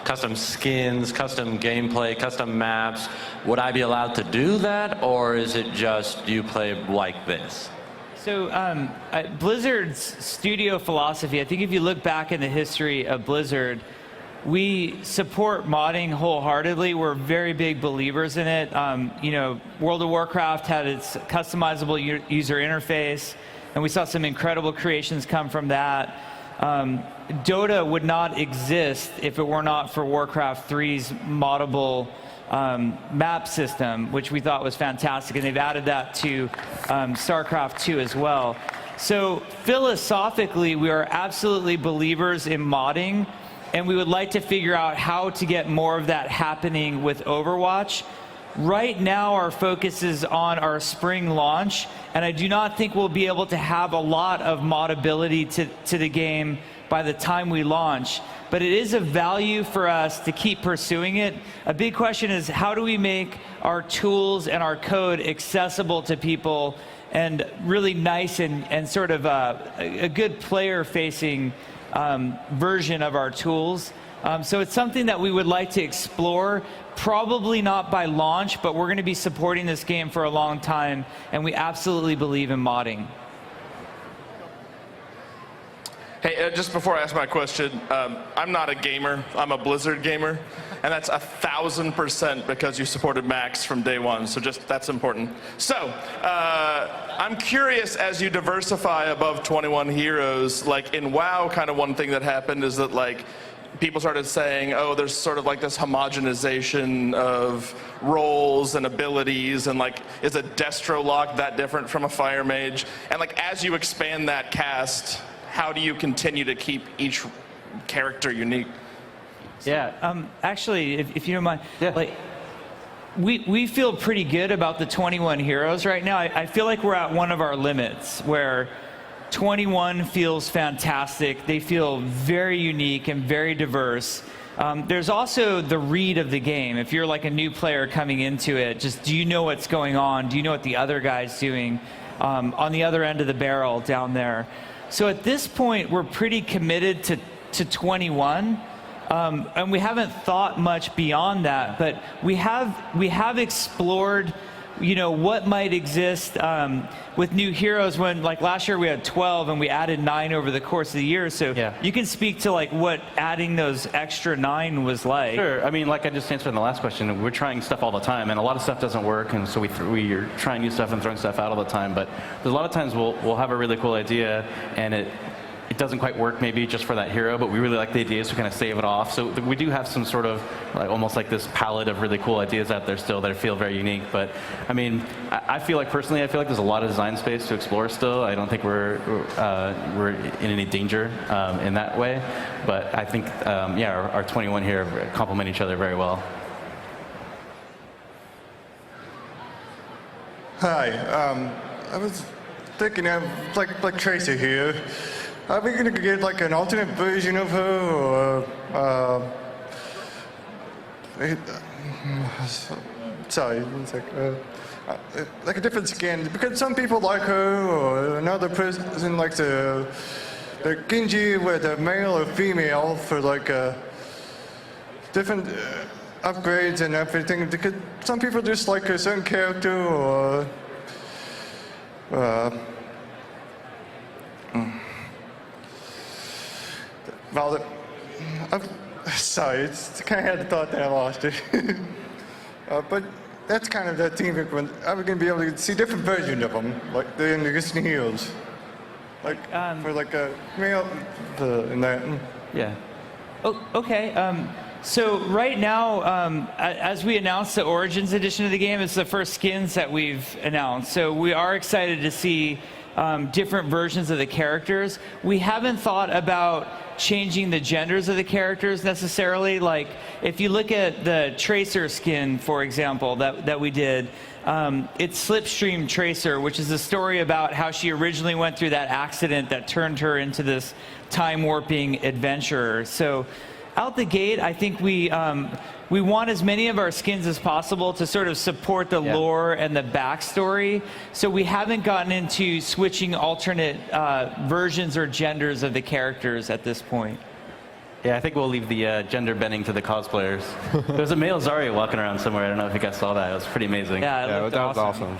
custom skins, custom gameplay, custom maps, would I be allowed to do that, or is it just you play like this? So Blizzard's studio philosophy, I think if you look back in the history of Blizzard, we support modding wholeheartedly. We're very big believers in it. World of Warcraft had its customizable user interface, and we saw some incredible creations come from that. Dota would not exist if it were not for Warcraft 3's moddable map system, which we thought was fantastic, and they've added that to StarCraft 2 as well. So philosophically, we are absolutely believers in modding, and we would like to figure out how to get more of that happening with Overwatch. Right now, our focus is on our spring launch, and I do not think we'll be able to have a lot of modability to the game by the time we launch. But it is a value for us to keep pursuing it. A big question is, how do we make our tools and our code accessible to people and really nice and sort of a good player-facing version of our tools. So it's something that we would like to explore, probably not by launch, but we're going to be supporting this game for a long time, and we absolutely believe in modding. Hey, just before I ask my question, I'm not a gamer, I'm a Blizzard gamer, and that's 1,000% because you supported Max from day one, so just that's important. So, I'm curious, as you diversify above 21 heroes, like in WoW, kind of one thing that happened is that like people started saying, oh, there's sort of like this homogenization of roles and abilities, and like, is a Destro lock that different from a Fire Mage? And like, as you expand that cast, how do you continue to keep each character unique? Yeah. Actually, if you don't mind, like, we feel pretty good about the 21 heroes right now. I feel like we're at one of our limits where 21 feels fantastic. They feel very unique and very diverse. There's also the read of the game. If you're like a new player coming into it, just do you know what's going on? Do you know what the other guy's doing on the other end of the barrel down there? So at this point, we're pretty committed to 21. And we haven't thought much beyond that, but we have explored, what might exist with new heroes. When like last year we had 12 and we added 9 over the course of the year. So you can speak to like what adding those extra 9 was like. Sure. I mean, like I just answered in the last question, we're trying stuff all the time, and a lot of stuff doesn't work, and so we're trying new stuff and throwing stuff out all the time. But there's a lot of times we'll have a really cool idea, and it doesn't quite work maybe just for that hero, but we really like the idea, so we kind of save it off. So we do have some sort of like almost like this palette of really cool ideas out there still that feel very unique. But I mean, I feel like personally, there's a lot of design space to explore still. I don't think we're in any danger in that way. But I think our 21 here complement each other very well. Hi, I was thinking of like Tracer here. Are we gonna get like an alternate version of her, or sorry, one sec. like a different skin, because some people like her, or another person likes the Genji with a male or female for like different upgrades and everything. Because some people just like a certain character, or well, sorry, it's kind of had the thought that I lost it. But that's kind of the theme when I'm going to be able to see different versions of them, like the existing heroes. Like, for like a male, and that. Yeah. Oh, okay. So right now, as we announced the Origins edition of the game, it's the first skins that we've announced. So we are excited to see different versions of the characters. We haven't thought about changing the genders of the characters necessarily. Like, if you look at the Tracer skin, for example, that we did, it's Slipstream Tracer, which is a story about how she originally went through that accident that turned her into this time-warping adventurer. So out the gate, I think we want as many of our skins as possible to sort of support the lore and the backstory. So we haven't gotten into switching alternate versions or genders of the characters at this point. Yeah, I think we'll leave the gender bending to the cosplayers. There's a male Zarya walking around somewhere. I don't know if you guys saw that. It was pretty amazing. Yeah, that was awesome.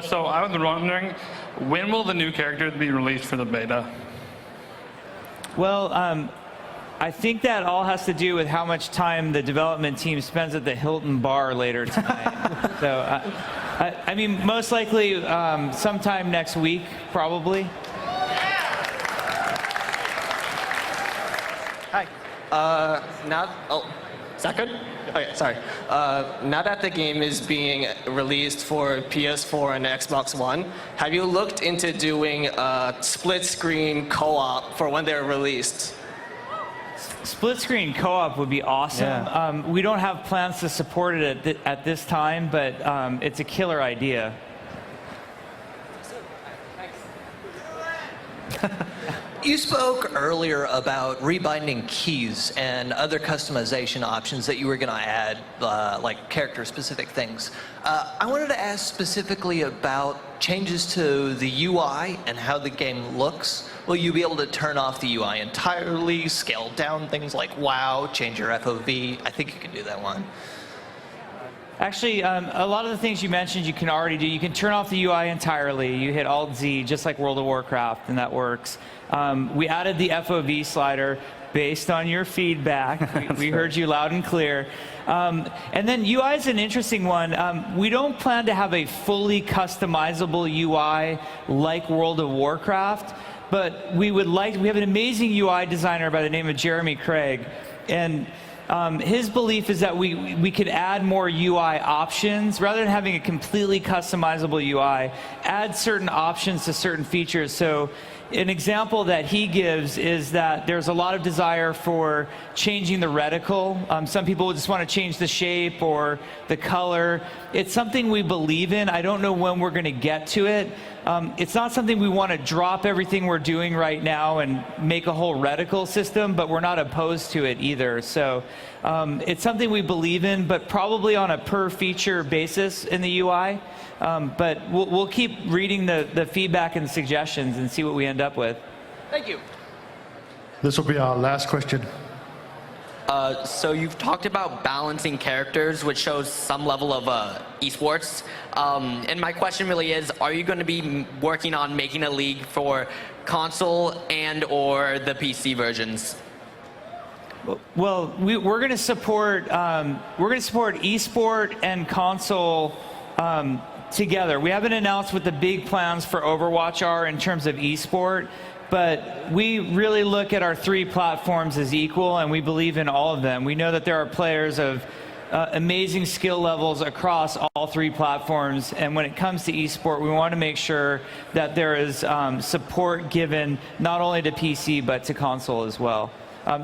So I was wondering, when will the new characters be released for the beta? Well, I think that all has to do with how much time the development team spends at the Hilton bar later tonight. So, I mean, most likely sometime next week, probably. Hi. Is that good? Okay, sorry. Now that the game is being released for PS4 and Xbox One, have you looked into doing split-screen co-op for when they're released? Split-screen co-op would be awesome. Yeah. We don't have plans to support it at this time, but it's a killer idea. You spoke earlier about rebinding keys and other customization options that you were going to add, like character-specific things. I wanted to ask specifically about changes to the UI and how the game looks. Will you be able to turn off the UI entirely, scale down things like WoW, change your FOV? I think you can do that one. Actually, a lot of the things you mentioned you can already do. You can turn off the UI entirely. You hit Alt-Z, just like World of Warcraft, and that works. We added the FOV slider based on your feedback. We heard you loud and clear. And then UI is an interesting one. We don't plan to have a fully customizable UI like World of Warcraft, but we have an amazing UI designer by the name of Jeremy Craig. And his belief is that we could add more UI options rather than having a completely customizable UI, add certain options to certain features. So an example that he gives is that there's a lot of desire for changing the reticle. Some people just want to change the shape or the color. It's something we believe in. I don't know when we're going to get to it. It's not something we want to drop everything we're doing right now and make a whole reticle system, but we're not opposed to it either. So it's something we believe in, but probably on a per feature basis in the UI. But we'll keep reading the feedback and suggestions and see what we end up with. Thank you. This will be our last question. So you've talked about balancing characters, which shows some level of esports. And my question really is, are you going to be working on making a league for console and/or the PC versions? Well, we're going to support esport and console together. We haven't announced what the big plans for Overwatch are in terms of esport, but we really look at our three platforms as equal, and we believe in all of them. We know that there are players of amazing skill levels across all three platforms, and when it comes to esport, we want to make sure that there is support given not only to PC but to console as well.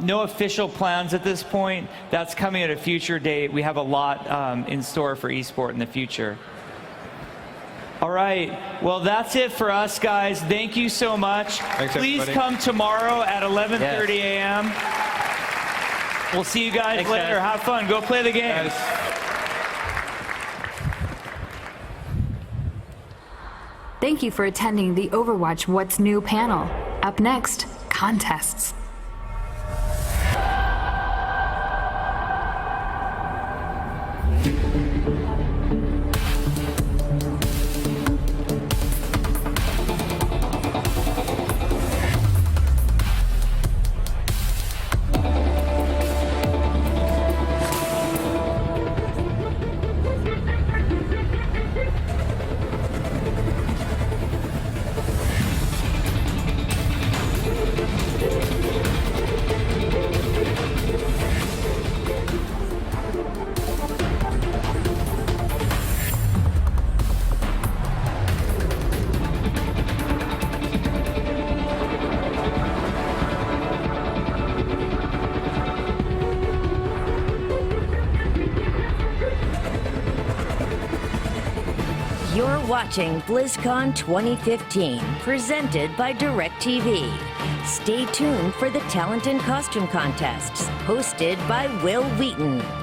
No official plans at this point. That's coming at a future date. We have a lot in store for esport in the future. All right. Well, that's it for us, guys. Thank you so much. Thanks, Please everybody. come tomorrow at 11:30 a.m. We'll see you guys Thanks, later. guys. Have fun. Go play the game. Thank you for attending the Overwatch What's New panel. Up next, contests. You're watching BlizzCon 2015, presented by DirecTV. Stay tuned for the Talent and Costume Contests, hosted by Will Wheaton.